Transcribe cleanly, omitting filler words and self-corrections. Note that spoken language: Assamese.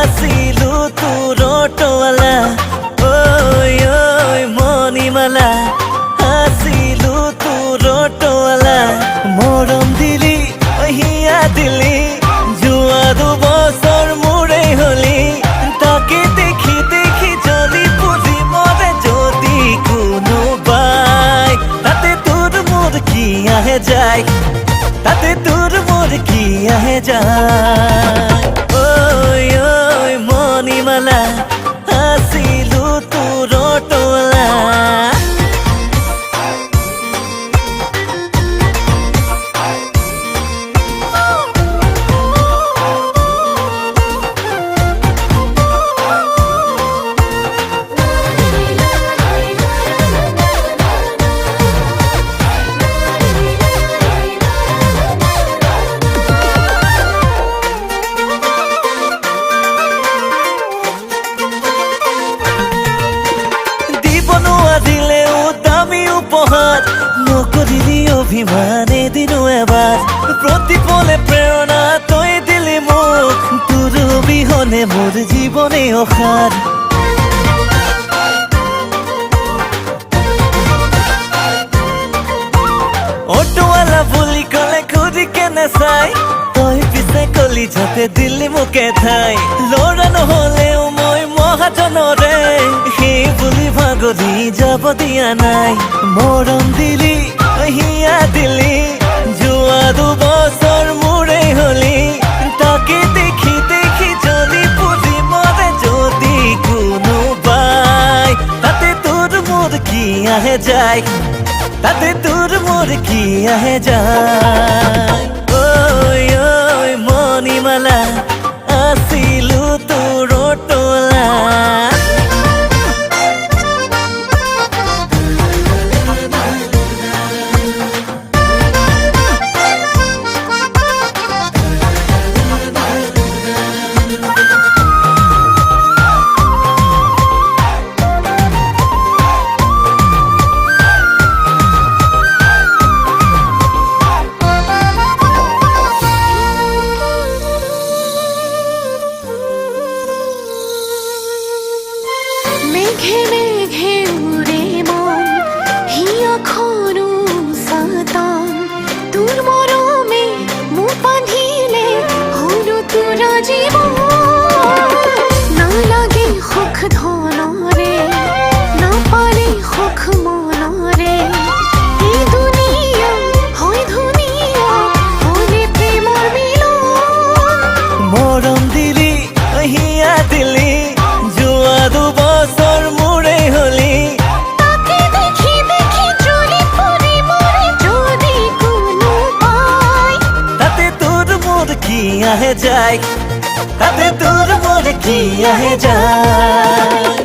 আছিলো তোৰ অটৱালা ঐ মণিমালা আছিলো তোৰ অটৱালা মৰম দিলি হিয়া দিলি যোৱা দুবছৰ মোৰেই হলি তাকে দেখি দেখি জ্বলি পুজি মৰে যদি কোনোবাই তাতে তোৰ মোৰ কি আহে যায় তাতে তোৰ মোৰ কি আহে যায় ঐ মণিমালা আছিলো তোৰ অটৱালা নকৰিলি অভিমান এদিনো এবাৰ প্ৰতিপলে প্ৰেৰণা তই দিলি মোক তোৰ অবিহনে মোৰ জীৱনে অসাৰ অটৱালা বুলি কলে খুদি কেনে চাই তই পিছে কলি যাতে দিলি মোকে ঠাই ল'ৰা নহলেও মই মহাজনৰে সেই বুলি ভাগৰি যাব দিয়া নাই মৰম দিলি হিয়া দিলি যোৱা দুবছৰ মোৰেই হলি তাকে দেখি দেখি জ্বলি পুজি মৰে যদি কোনোবাই তাতে তোৰ মোৰ কি আহে যায় তাতে তোৰ মোৰ কি আহে যায় ঐ মণিমালা আছিলো তোৰ অটৱালা মেঘে মেঘে উড়ে মন হিয়াখনো সাতান তোৰ মৰমে মোক বান্ধিলে হলো তোৰ জীৱন নালাগে সুখ ধনৰে নাপালে সুখ মনৰে এই দুনিয়া হয় ধুনীয়া হলে প্ৰেমৰ মিলন মৰম দিলি হিয়া দিলি যোৱা দুবছৰ মোৰেই হলি তাকে দেখি দেখি জ্বলি পুৰি মৰে যদি কোনোবাই তাতে তোৰ মোৰ কি আহে যায় তাতে তোৰ মোৰ কি আহে যায়